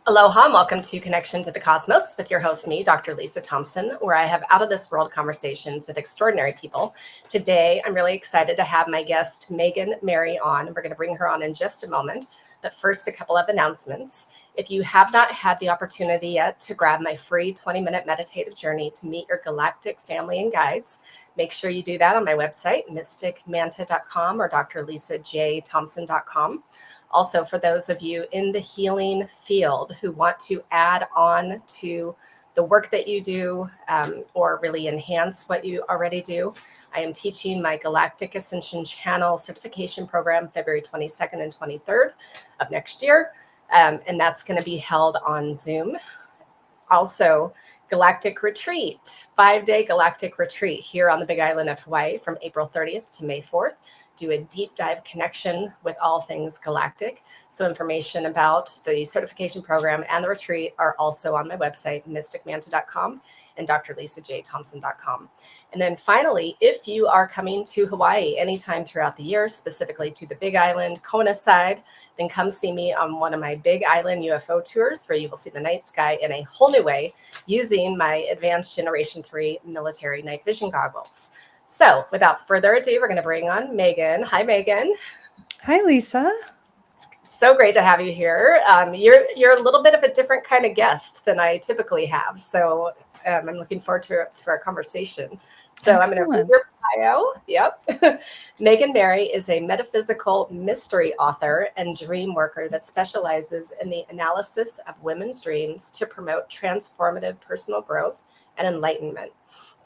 Aloha and welcome to Connection to the Cosmos with your host, me, Dr. Lisa Thompson, where I have out-of-this-world conversations with extraordinary people. Today, I'm really excited to have my guest, Megan Mary, on. We're going to bring her on in just a moment. But first, a couple of announcements. If you have not had the opportunity yet to grab my free 20-minute meditative journey to meet your galactic family and guides, make sure you do that on my website, mysticmanta.com or drlisajthompson.com. Also, for those of you in the healing field who want to add on to the work that you do or really enhance what you already do, I am teaching my Galactic Ascension Channel certification program February 22nd and 23rd of next year. And that's going to be held on Zoom. Also, Galactic Retreat, 5-day Galactic Retreat here on the Big Island of Hawaii from April 30th to May 4th. Do a deep dive connection with all things galactic. So information about the certification program and the retreat are also on my website, mysticmanta.com and drlisajthompson.com. And then finally, if you are coming to Hawaii anytime throughout the year, specifically to the Big Island, Kona side, then come see me on one of my Big Island UFO tours where you will see the night sky in a whole new way using my advanced Generation 3 military night vision goggles. So without further ado, we're going to bring on Megan. Hi, Megan. Hi, Lisa. It's so great to have you here. You're a little bit of a different kind of guest than I typically have. So I'm looking forward to our conversation. So excellent. I'm going to read your bio. Yep. Megan Mary is a metaphysical mystery author and dream worker that specializes in the analysis of women's dreams to promote transformative personal growth and enlightenment.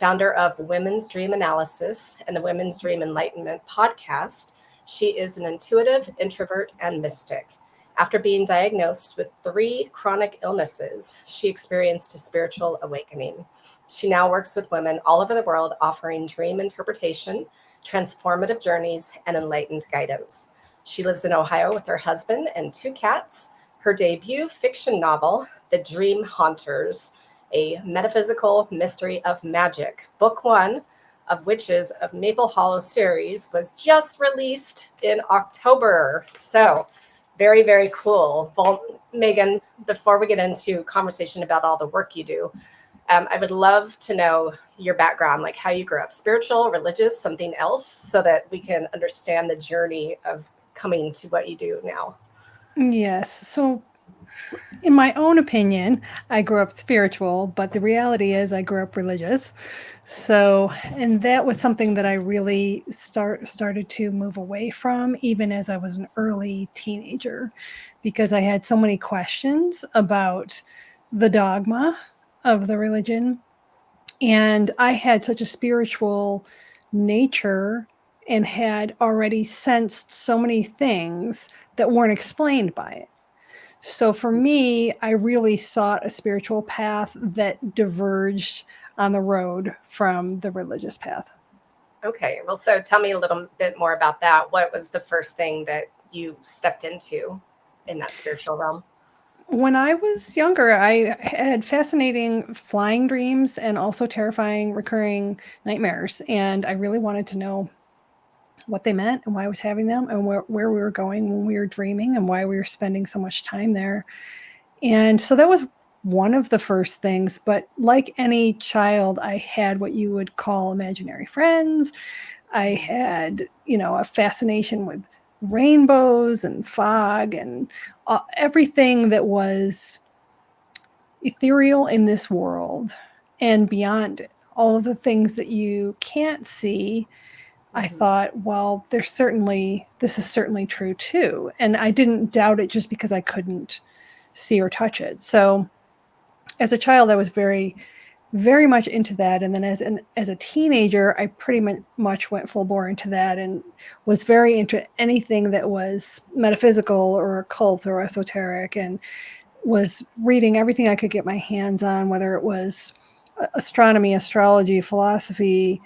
Founder of Women's Dream Analysis and the Women's Dream Enlightenment podcast, she is an intuitive, introvert, and mystic. After being diagnosed with 3 chronic illnesses, she experienced a spiritual awakening. She now works with women all over the world, offering dream interpretation, transformative journeys, and enlightened guidance. She lives in Ohio with her husband and 2 cats. Her debut fiction novel, The Dream Haunters, a Metaphysical Mystery of Magick, book 1 of Witches of Maple Hollow series, was just released in October. So very, very cool. Well, Megan, before we get into conversation about all the work you do, I would love to know your background, like how you grew up, spiritual, religious, something else, so that we can understand the journey of coming to what you do now. Yes. So in my own opinion, I grew up spiritual, but the reality is I grew up religious. So, and that was something that I really started to move away from, even as I was an early teenager, because I had so many questions about the dogma of the religion. And I had such a spiritual nature and had already sensed so many things that weren't explained by it. So for me, I really sought a spiritual path that diverged on the road from the religious path. Okay. Well, so tell me a little bit more about that. What was the first thing that you stepped into in that spiritual realm? When I was younger, I had fascinating flying dreams and also terrifying recurring nightmares. And I really wanted to know what they meant and why I was having them and where we were going when we were dreaming and why we were spending so much time there. And so that was one of the first things. But like any child, I had what you would call imaginary friends. I had, a fascination with rainbows and fog and everything that was ethereal in this world and beyond it. All of the things that you can't see, I thought, well, this is certainly true too. And I didn't doubt it just because I couldn't see or touch it. So as a child, I was very, very much into that. And then as a teenager, I pretty much went full bore into that and was very into anything that was metaphysical or occult or esoteric, and was reading everything I could get my hands on, whether it was astronomy, astrology, philosophy,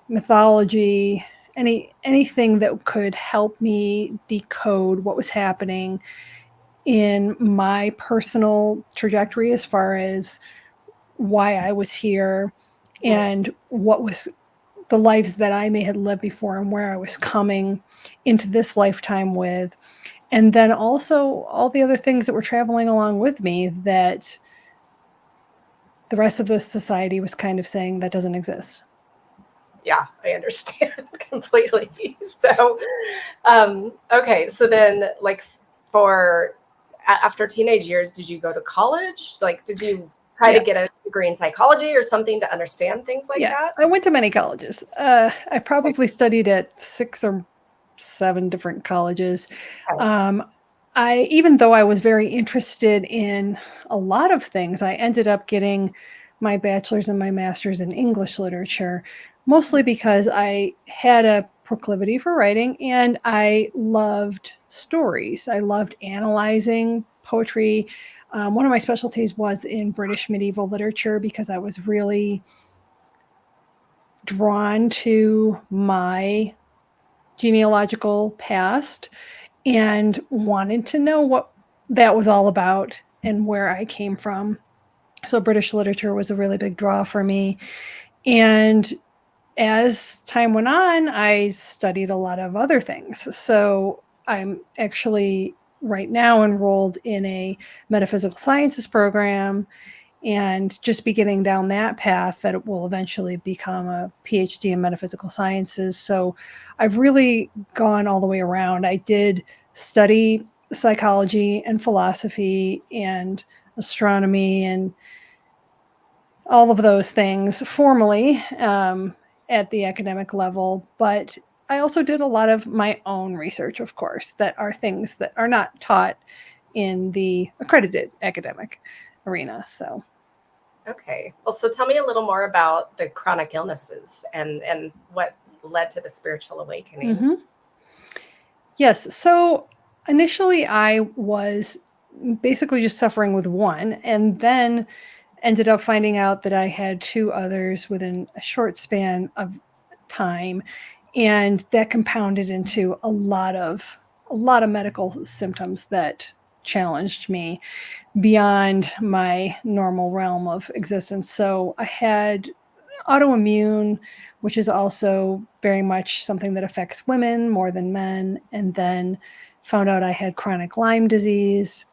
mythology, anything that could help me decode what was happening in my personal trajectory as far as why I was here and what was the lives that I may have lived before and where I was coming into this lifetime with. And then also all the other things that were traveling along with me that the rest of the society was kind of saying that doesn't exist. Yeah, I understand completely. So, okay. So then, like, for after teenage years, did you go to college? Like, did you try to Yeah. get a degree in psychology or something to understand things like Yeah. that? I went to many colleges. I probably studied at 6 or 7 different colleges. Okay. Um, even though I was very interested in a lot of things, I ended up getting my bachelor's and my master's in English literature, mostly because I had a proclivity for writing and I loved stories. I loved analyzing poetry. One of my specialties was in British medieval literature because I was really drawn to my genealogical past and wanted to know what that was all about and where I came from. So British literature was a really big draw for me. And as time went on, I studied a lot of other things. So I'm actually right now enrolled in a metaphysical sciences program and just beginning down that path that it will eventually become a PhD in metaphysical sciences. So I've really gone all the way around. I did study psychology and philosophy and astronomy and all of those things formally at the academic level, but I also did a lot of my own research, of course, that are things that are not taught in the accredited academic arena. So Okay. Well, so tell me a little more about the chronic illnesses and what led to the spiritual awakening. mhm. Yes. So initially, I was basically just suffering with one, and then ended up finding out that I had two others within a short span of time, and that compounded into a lot of medical symptoms that challenged me beyond my normal realm of existence. So I had autoimmune, which is also very much something that affects women more than men, and then found out I had chronic Lyme disease,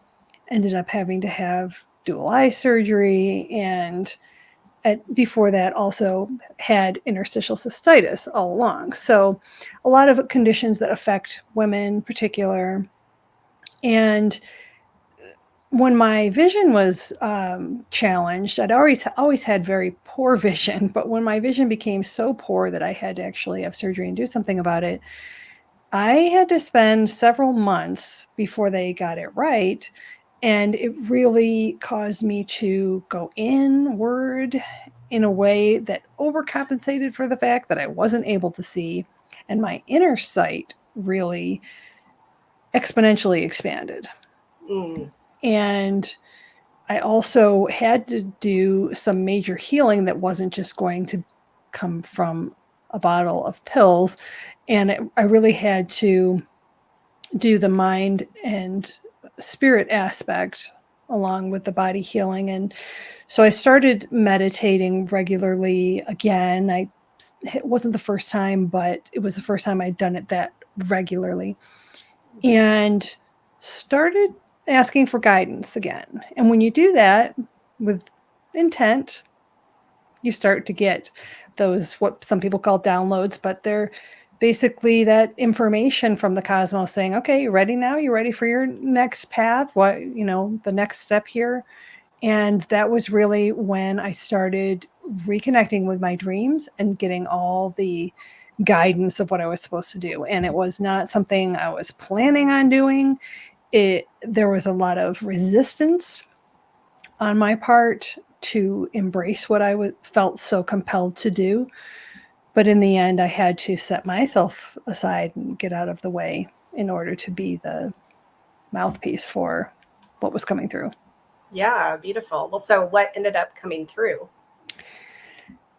ended up having to have dual eye surgery, and before that also had interstitial cystitis all along. So a lot of conditions that affect women in particular. And when my vision was challenged, I'd always had very poor vision, but when my vision became so poor that I had to actually have surgery and do something about it, I had to spend several months before they got it right. And it really caused me to go inward in a way that overcompensated for the fact that I wasn't able to see. And my inner sight really exponentially expanded. Mm. And I also had to do some major healing that wasn't just going to come from a bottle of pills. And I really had to do the mind and spirit aspect along with the body healing. And so I started meditating regularly again. It wasn't the first time, but it was the first time I'd done it that regularly, and started asking for guidance again. And when you do that with intent, you start to get those, what some people call downloads, but they're basically that information from the cosmos saying, okay, you ready now? You ready for your next path? What, the next step here? And that was really when I started reconnecting with my dreams and getting all the guidance of what I was supposed to do. And it was not something I was planning on doing. There was a lot of resistance on my part to embrace what I felt so compelled to do. But in the end, I had to set myself aside and get out of the way in order to be the mouthpiece for what was coming through. Yeah, beautiful. Well, so what ended up coming through?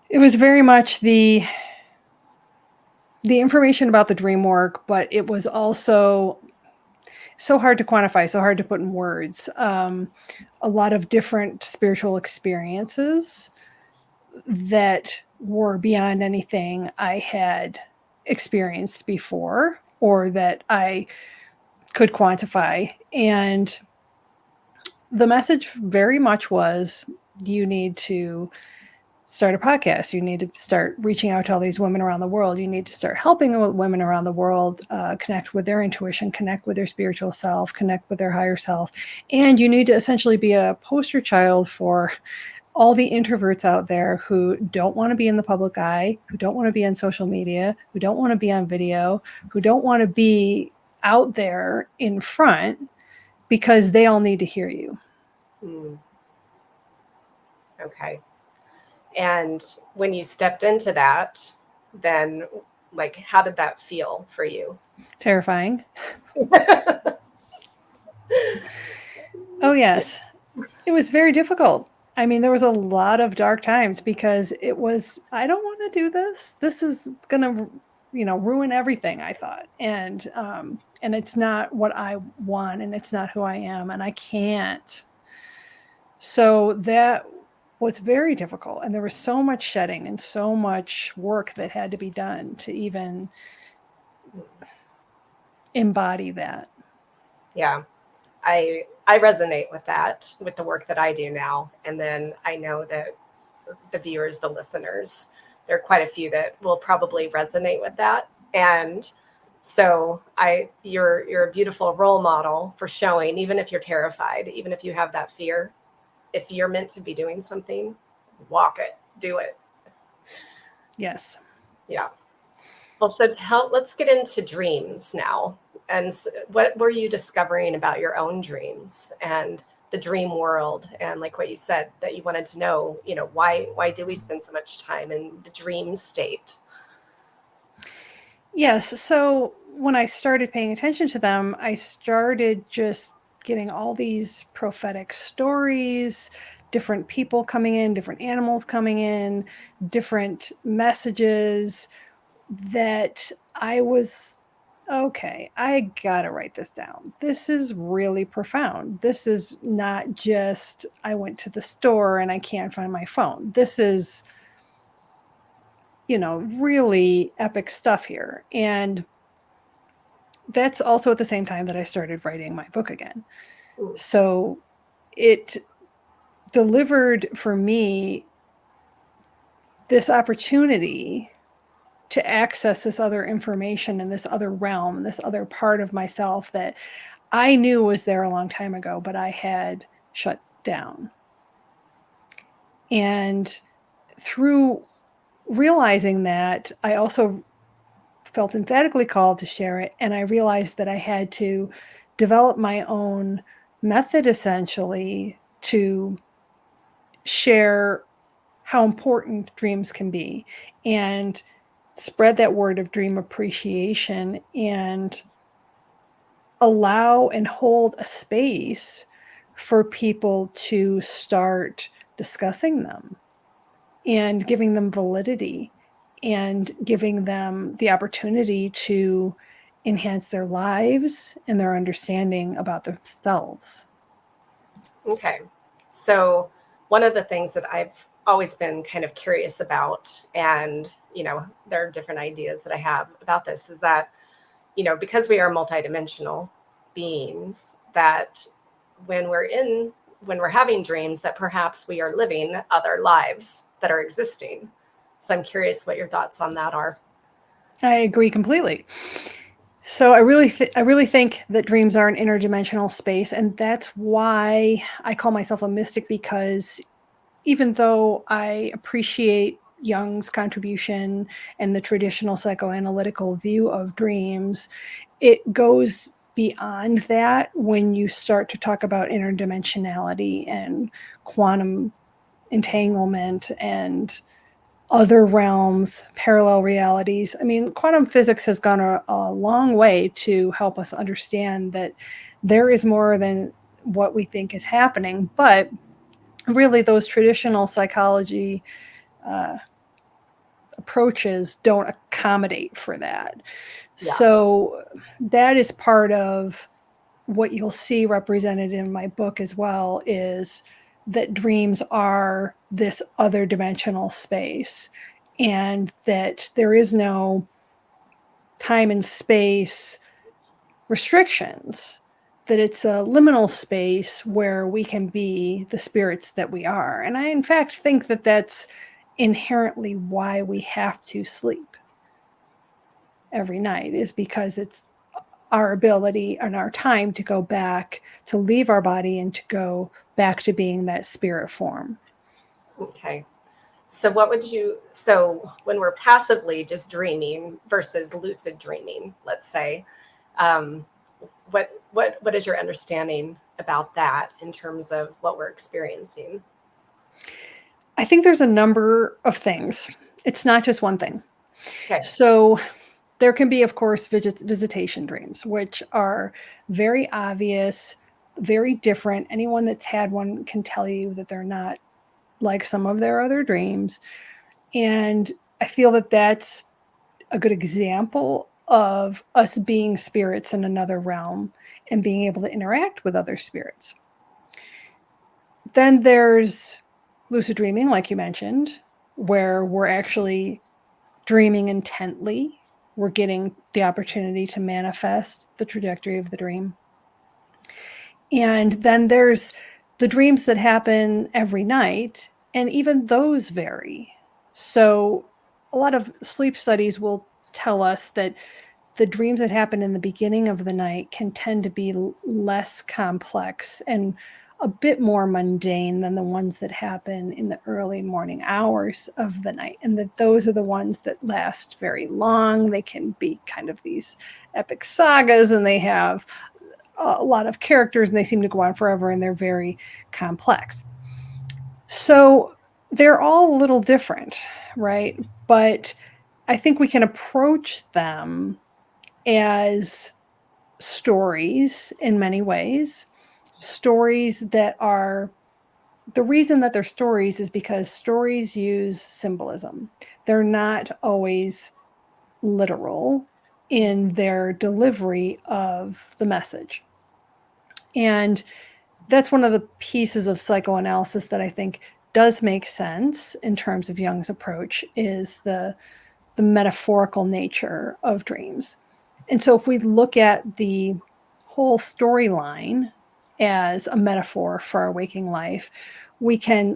It was very much the information about the dream work, but it was also so hard to quantify, so hard to put in words. A lot of different spiritual experiences that were beyond anything I had experienced before, or that I could quantify. And the message very much was, you need to start a podcast. You need to start reaching out to all these women around the world. You need to start helping women around the world connect with their intuition, connect with their spiritual self, connect with their higher self. And you need to essentially be a poster child for all the introverts out there who don't want to be in the public eye, who don't want to be on social media, who don't want to be on video, who don't want to be out there in front, because they all need to hear you. Okay. And when you stepped into that, then like, how did that feel for you? Terrifying. Oh, yes. It was very difficult. I mean, there was a lot of dark times because it was, I don't want to do this. This is going to, ruin everything, I thought. And it's not what I want, and it's not who I am, and I can't. So that was very difficult. And there was so much shedding and so much work that had to be done to even embody that. Yeah. I resonate with that, with the work that I do now. And then I know that the viewers, the listeners, there are quite a few that will probably resonate with that. And so you're a beautiful role model for showing, even if you're terrified, even if you have that fear, if you're meant to be doing something, walk it, do it. Yes. Yeah. Well, so let's get into dreams now. And what were you discovering about your own dreams and the dream world? And like what you said, that you wanted to know, why do we spend so much time in the dream state? Yes. So when I started paying attention to them, I started just getting all these prophetic stories, different people coming in, different animals coming in, different messages, that I was, okay, I gotta write this down. This is really profound. This is not just, I went to the store and I can't find my phone. This is, really epic stuff here. And that's also at the same time that I started writing my book again. So it delivered for me this opportunity to access this other information and this other realm, this other part of myself that I knew was there a long time ago, but I had shut down. And through realizing that, I also felt emphatically called to share it. And I realized that I had to develop my own method, essentially, to share how important dreams can be and spread that word of dream appreciation and allow and hold a space for people to start discussing them and giving them validity and giving them the opportunity to enhance their lives and their understanding about themselves. Okay. So one of the things that I've always been kind of curious about, and, there are different ideas that I have about this, is that, because we are multidimensional beings, that when we're having dreams, that perhaps we are living other lives that are existing. So I'm curious what your thoughts on that are. I agree completely. So I really think that dreams are an interdimensional space, and that's why I call myself a mystic, because even though I appreciate Jung's contribution and the traditional psychoanalytical view of dreams, it goes beyond that when you start to talk about interdimensionality and quantum entanglement and other realms, parallel realities. I mean, quantum physics has gone a long way to help us understand that there is more than what we think is happening. But really, those traditional psychology approaches don't accommodate for that. Yeah. So that is part of what you'll see represented in my book as well, is that dreams are this other dimensional space, and that there is no time and space restrictions, that it's a liminal space where we can be the spirits that we are. And I, in fact, think that that's inherently why we have to sleep every night, is because it's our ability and our time to go back, to leave our body and to go back to being that spirit form. Okay. So so when we're passively just dreaming versus lucid dreaming, let's say, what is your understanding about that in terms of what we're experiencing? I think there's a number of things. It's not just one thing. Okay. So there can be, of course, visitation dreams, which are very obvious, very different. Anyone that's had one can tell you that they're not like some of their other dreams. And I feel that that's a good example of us being spirits in another realm and being able to interact with other spirits. Then there's lucid dreaming, like you mentioned, where we're actually dreaming intently. We're getting the opportunity to manifest the trajectory of the dream. And then there's the dreams that happen every night, and even those vary. So a lot of sleep studies will tell us that the dreams that happen in the beginning of the night can tend to be less complex and a bit more mundane than the ones that happen in the early morning hours of the night. And that those are the ones that last very long. They can be kind of these epic sagas, and they have a lot of characters, and they seem to go on forever, and they're very complex. So they're all a little different, right? But I think we can approach them as stories in many ways. Stories that are, the reason that they're stories is because stories use symbolism. They're not always literal in their delivery of the message. And that's one of the pieces of psychoanalysis that I think does make sense in terms of Jung's approach, is the metaphorical nature of dreams. And so if we look at the whole storyline as a metaphor for our waking life, we can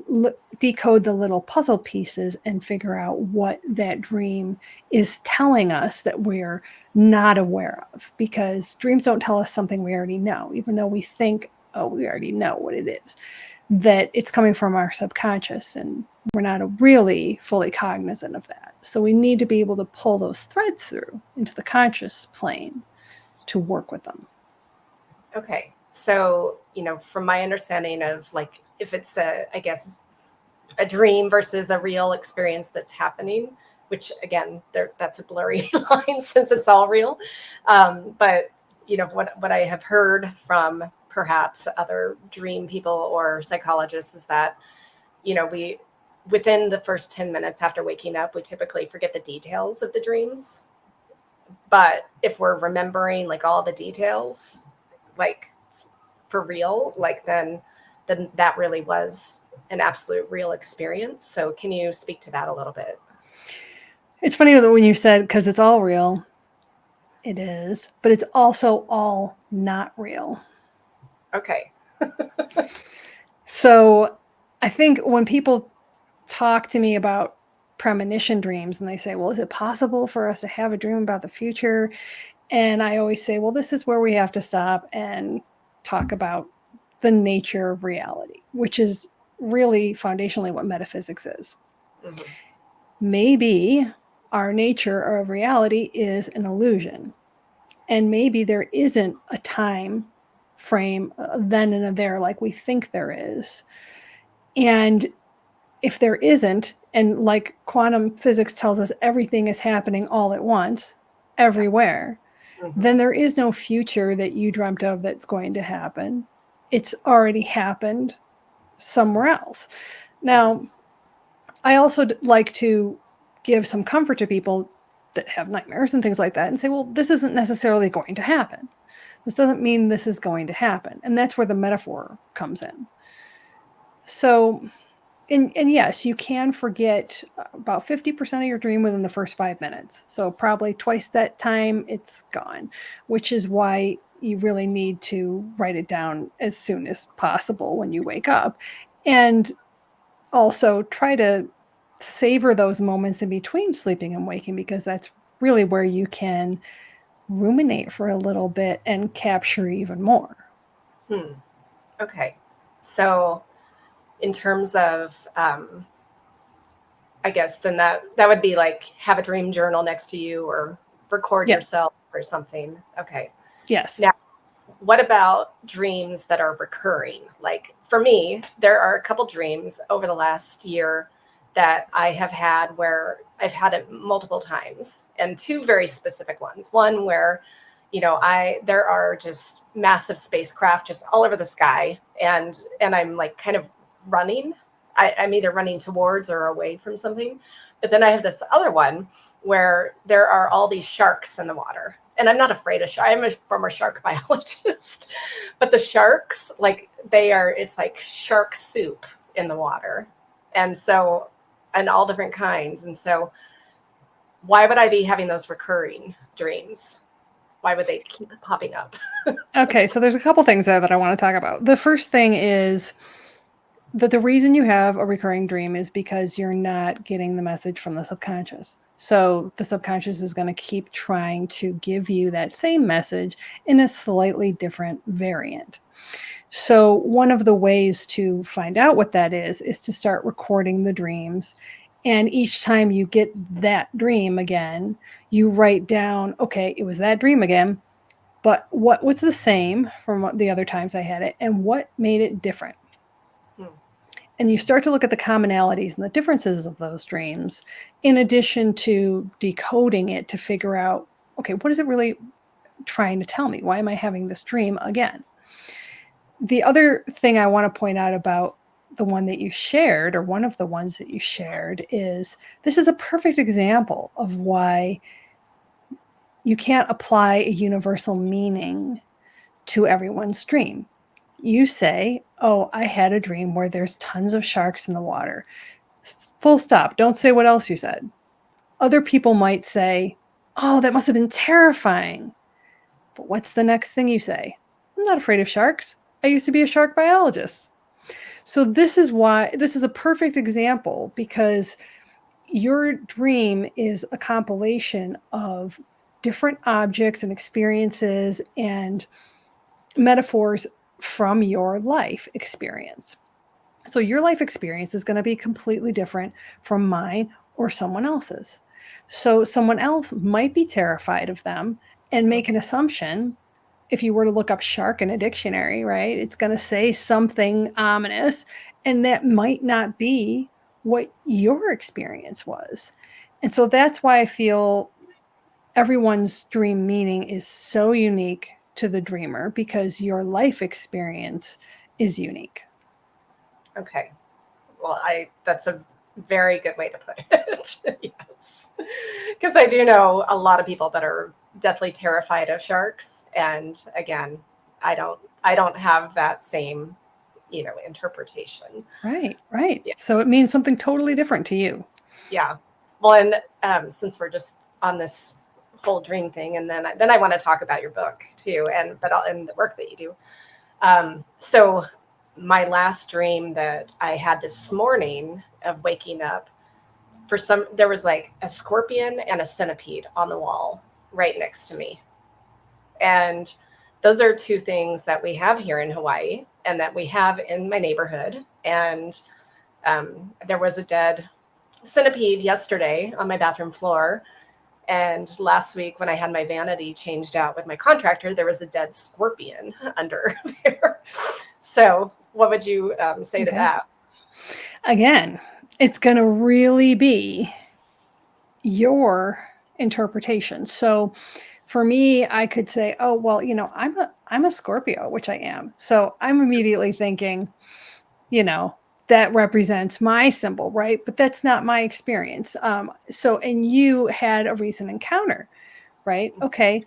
decode the little puzzle pieces and figure out what that dream is telling us that we're not aware of, because dreams don't tell us something we already know, even though we think, oh, we already know what it is, that it's coming from our subconscious, and we're not really fully cognizant of that. So we need to be able to pull those threads through into the conscious plane to work with them. Okay. So, from my understanding of, like, if it's a a dream versus a real experience that's happening, which again, that's a blurry line since it's all real. But what I have heard from perhaps other dream people or psychologists is that, we, within the first 10 minutes after waking up, we typically forget the details of the dreams. But if we're remembering like all the details, like for real, like then that really was an absolute real experience. So can you speak to that a little bit? It's funny that when you said, because it's all real, it is, but it's also all not real. Okay. So I think when people talk to me about premonition dreams and they say, well, is it possible for us to have a dream about the future? And I always say, well, this is where we have to stop and talk about the nature of reality, which is really foundationally what metaphysics is. Mm-hmm. Maybe our nature of reality is an illusion. And maybe there isn't a time frame then and there like we think there is. And if there isn't, and like quantum physics tells us everything is happening all at once, everywhere, Mm-hmm. then there is no future that you dreamt of that's going to happen. It's already happened somewhere else. Now, I also like to give some comfort to people that have nightmares and things like that and say, well, this isn't necessarily going to happen. This doesn't mean this is going to happen. And that's where the metaphor comes in. So And yes, you can forget about 50% of your dream within the first 5 minutes. So probably twice that time it's gone, which is why you really need to write it down as soon as possible when you wake up. And also try to savor those moments in between sleeping and waking, because that's really where you can ruminate for a little bit and capture even more. Okay. So in terms of, I guess then that would be like have a dream journal next to you or record Yes. yourself or something. Okay. Yes. Now, what about dreams that are recurring? Like for me, there are a couple dreams over the last year that I have had where I've had it multiple times, and two very specific ones. One where, there are just massive spacecraft just all over the sky, and I'm like kind of running. I'm either running towards or away from something. But then I have this other one where there are all these sharks in the water. And I'm not afraid of sharks. I'm a former shark biologist. But the sharks, like it's like shark soup in the water. And so, and all different kinds. And so, why would I be having those recurring dreams? Why would they keep popping up? Okay, so there's a couple things there that I want to talk about. The first thing is that the reason you have a recurring dream is because you're not getting the message from the subconscious. So the subconscious is going to keep trying to give you that same message in a slightly different variant. So one of the ways to find out what that is to start recording the dreams. And each time you get that dream again, you write down, okay, it was that dream again, but what was the same from the other times I had it, and what made it different? And you start to look at the commonalities and the differences of those dreams, in addition to decoding it to figure out, okay, what is it really trying to tell me? Why am I having this dream again? The other thing I want to point out about the one that you shared, or one of the ones that you shared, is this is a perfect example of why you can't apply a universal meaning to everyone's dream. You say, oh, I had a dream where there's tons of sharks in the water. Full stop. Don't say what else you said. Other people might say, oh, that must have been terrifying. But what's the next thing you say? I'm not afraid of sharks. I used to be a shark biologist. So this is why this is a perfect example, because your dream is a compilation of different objects and experiences and metaphors from your life experience. So your life experience is going to be completely different from mine or someone else's. So someone else might be terrified of them and make an assumption. If you were to look up shark in a dictionary, right, it's going to say something ominous, and that might not be what your experience was. And so that's why I feel everyone's dream meaning is so unique to the dreamer, because your life experience is unique. Okay. Well, that's a very good way to put it. Yes. Because I do know a lot of people that are deathly terrified of sharks. And again, I don't have that same, interpretation. Right, right. Yeah. So it means something totally different to you. Yeah. Well, and since we're just on this whole dream thing, and then I want to talk about your book too, and the work that you do. So my last dream that I had this morning of waking up, there was like a scorpion and a centipede on the wall right next to me. And those are two things that we have here in Hawaii and that we have in my neighborhood. And there was a dead centipede yesterday on my bathroom floor. And last week, when I had my vanity changed out with my contractor, there was a dead scorpion under there. So, what would you say to that? Again, it's going to really be your interpretation. So for me, I could say, oh, well, I'm a Scorpio, which I am. So I'm immediately thinking, that represents my symbol, right? But that's not my experience. And you had a recent encounter, right? Okay.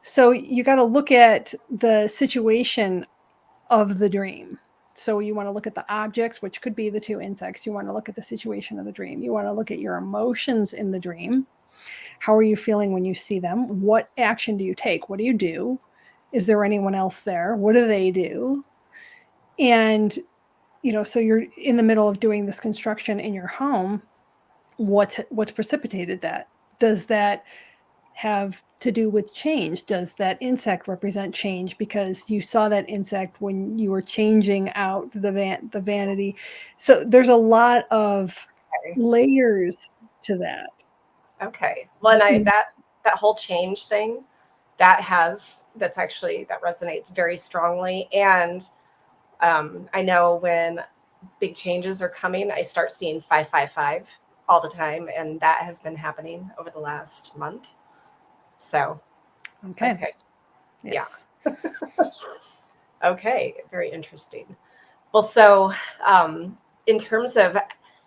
So you got to look at the situation of the dream. So you want to look at the objects, which could be the two insects. You want to look at the situation of the dream. You want to look at your emotions in the dream. How are you feeling when you see them? What action do you take? What do you do? Is there anyone else there? What do they do? And, so you're in the middle of doing this construction in your home. What's precipitated that? Does that have to do with change? Does that insect represent change because you saw that insect when you were changing out the vanity? So there's a lot of Okay. layers to that. Okay. Well, and that whole change thing, that resonates very strongly. And I know when big changes are coming, I start seeing 555 all the time, and that has been happening over the last month. So, Okay. Yes. Yeah. Okay, very interesting. Well, so in terms of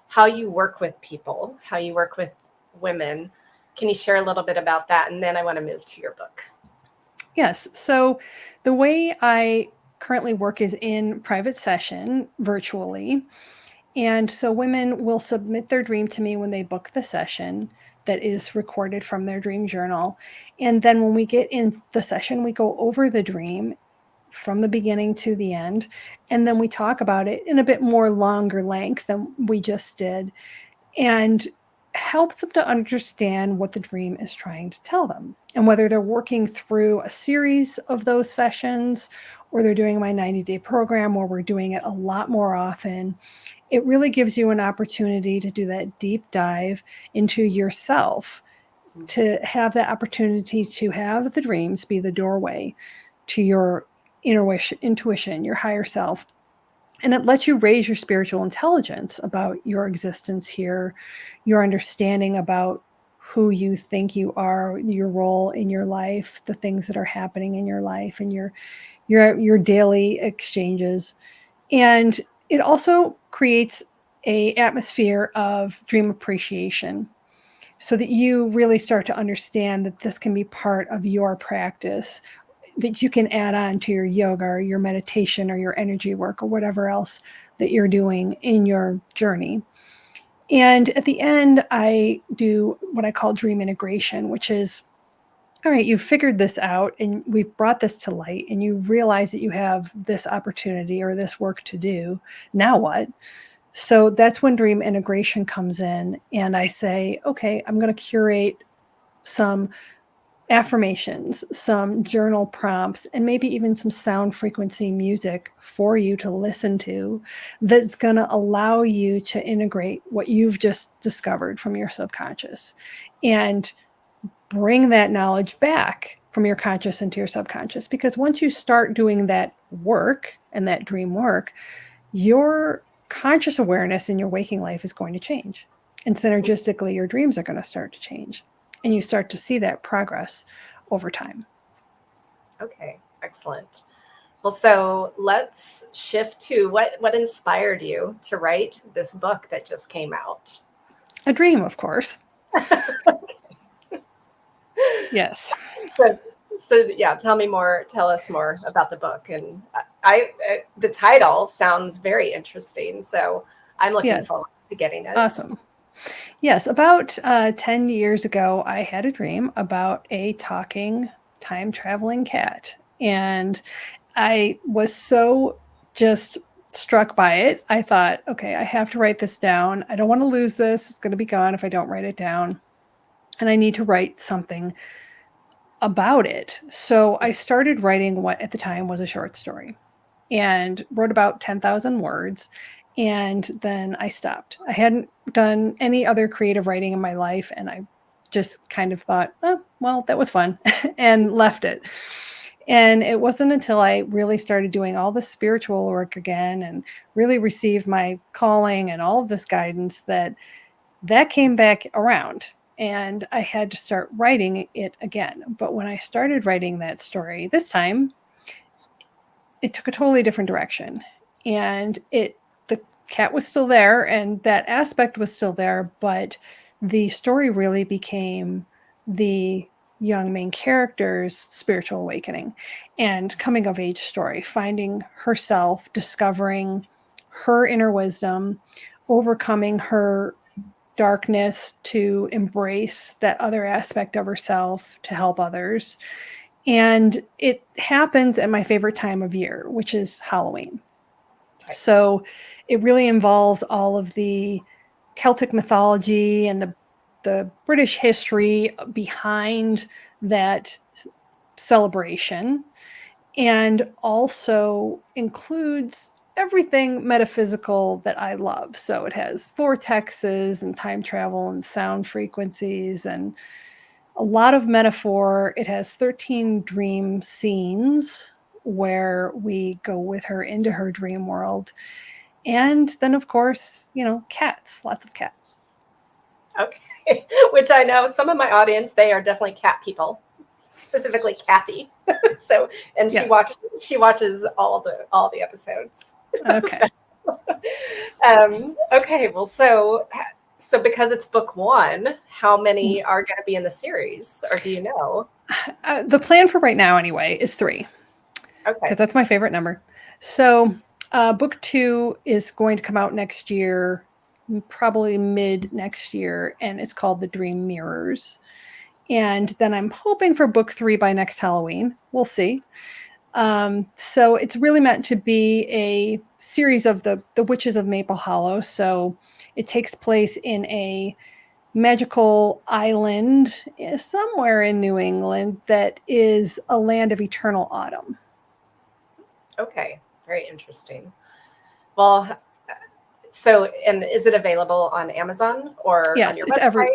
how you work with people, how you work with women, can you share a little bit about that? And then I want to move to your book. Yes. So the way I currently work is in private session virtually. And so women will submit their dream to me when they book the session that is recorded from their dream journal. And then when we get in the session, we go over the dream from the beginning to the end. And then we talk about it in a bit more longer length than we just did, and help them to understand what the dream is trying to tell them. And whether they're working through a series of those sessions or they're doing my 90-day program where we're doing it a lot more often, it really gives you an opportunity to do that deep dive into yourself, to have that opportunity to have the dreams be the doorway to your intuition, your higher self. And it lets you raise your spiritual intelligence about your existence here, your understanding about who you think you are, your role in your life, the things that are happening in your life, and your daily exchanges. And it also creates a atmosphere of dream appreciation, so that you really start to understand that this can be part of your practice, that you can add on to your yoga or your meditation or your energy work or whatever else that you're doing in your journey. And at the end, I do what I call dream integration, which is, all right, you've figured this out and we've brought this to light and you realize that you have this opportunity or this work to do. Now what? So that's when dream integration comes in. And I say, okay, I'm going to curate some affirmations, some journal prompts, and maybe even some sound frequency music for you to listen to that's going to allow you to integrate what you've just discovered from your subconscious and bring that knowledge back from your conscious into your subconscious. Because once you start doing that work and that dream work, your conscious awareness in your waking life is going to change. And synergistically, your dreams are going to start to change. And you start to see that progress over time. Okay, excellent. Well, so let's shift to what inspired you to write this book that just came out? A dream, of course. Yes. So yeah, tell us more about the book. And the title sounds very interesting, so I'm looking Yes. forward to getting it. Awesome. Yes, about 10 years ago, I had a dream about a talking time traveling cat. And I was so just struck by it. I thought, okay, I have to write this down. I don't want to lose this. It's going to be gone if I don't write it down. And I need to write something about it. So I started writing what at the time was a short story and wrote about 10,000 words. And then I stopped. I hadn't done any other creative writing in my life. And I just kind of thought, oh, well, that was fun and left it. And it wasn't until I really started doing all the spiritual work again and really received my calling and all of this guidance that came back around. And I had to start writing it again. But when I started writing that story this time, it took a totally different direction. And the cat was still there and that aspect was still there, but the story really became the young main character's spiritual awakening and coming of age story, finding herself, discovering her inner wisdom, overcoming her darkness to embrace that other aspect of herself to help others. And it happens at my favorite time of year, which is Halloween. Okay. So it really involves all of the Celtic mythology and the British history behind that celebration, and also includes everything metaphysical that I love. So it has vortexes and time travel and sound frequencies and a lot of metaphor. It has 13 dream scenes where we go with her into her dream world. And then, of course, cats, lots of cats. Okay. Which I know some of my audience, they are definitely cat people, specifically Kathy. So, and Yes. she watches all the episodes. Okay. Okay. Well, so because it's book one, how many are going to be in the series, or do you know? The plan for right now, anyway, is 3. Okay. Because that's my favorite number. So book 2 is going to come out next year, probably mid next year, and it's called The Dream Mirrors. And then I'm hoping for book 3 by next Halloween. We'll see. So it's really meant to be a series of the Witches of Maple Hollow. So it takes place in a magical island somewhere in New England that is a land of eternal autumn. Okay. Very interesting. Well, so, and is it available on Amazon or on Yes, your it's website?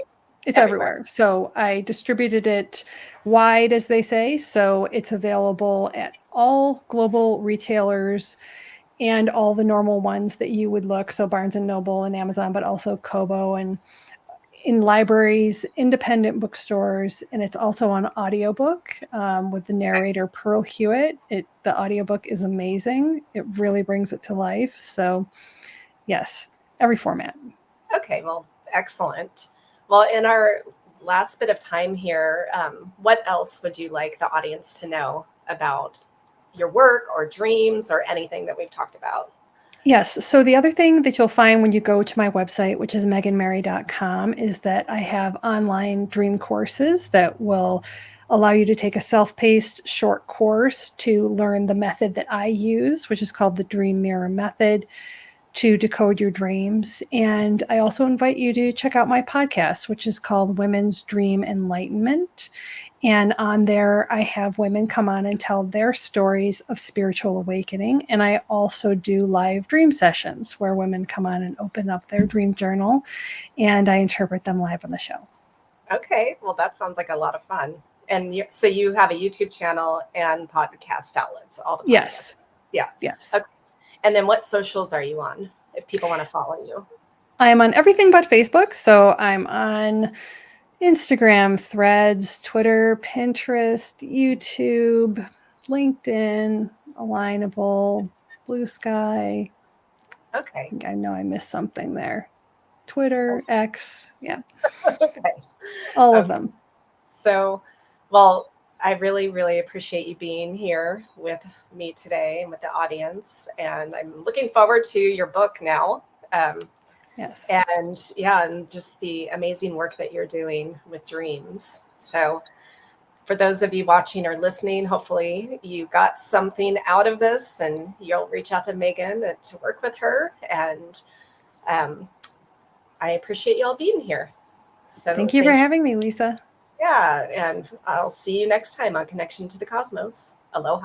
it's everywhere. So I distributed it wide, as they say. So it's available at all global retailers and all the normal ones that you would look. So Barnes and Noble and Amazon, but also Kobo, and in libraries, independent bookstores, and it's also on audiobook with the narrator Pearl Hewitt. The audiobook is amazing. It really brings it to life. So yes, every format. Okay, well, excellent. Well, in our last bit of time here, what else would you like the audience to know about your work or dreams or anything that we've talked about? Yes. So the other thing that you'll find when you go to my website, which is meganmary.com, is that I have online dream courses that will allow you to take a self-paced short course to learn the method that I use, which is called the Dream Mirror Method, to decode your dreams. And I also invite you to check out my podcast, which is called Women's Dream Enlightenment. And on there, I have women come on and tell their stories of spiritual awakening. And I also do live dream sessions where women come on and open up their dream journal, and I interpret them live on the show. Okay, well, that sounds like a lot of fun. And so you have a YouTube channel and podcast outlets, all the podcasts. Yes. Yeah. Yes. Okay. And then what socials are you on if people want to follow you? I'm on everything but Facebook. So I'm on Instagram, Threads, Twitter, Pinterest, YouTube, LinkedIn, Alignable, Blue Sky. Okay. I know I missed something there. Twitter, X, yeah. Okay. All of them. So, well, I really, really appreciate you being here with me today and with the audience. And I'm looking forward to your book now. Yes. And yeah, and just the amazing work that you're doing with dreams. So for those of you watching or listening, hopefully you got something out of this and you'll reach out to Megan to work with her. And I appreciate you all being here. So thank you for having me, Lisa. Yeah, and I'll see you next time on Connection to the Cosmos. Aloha.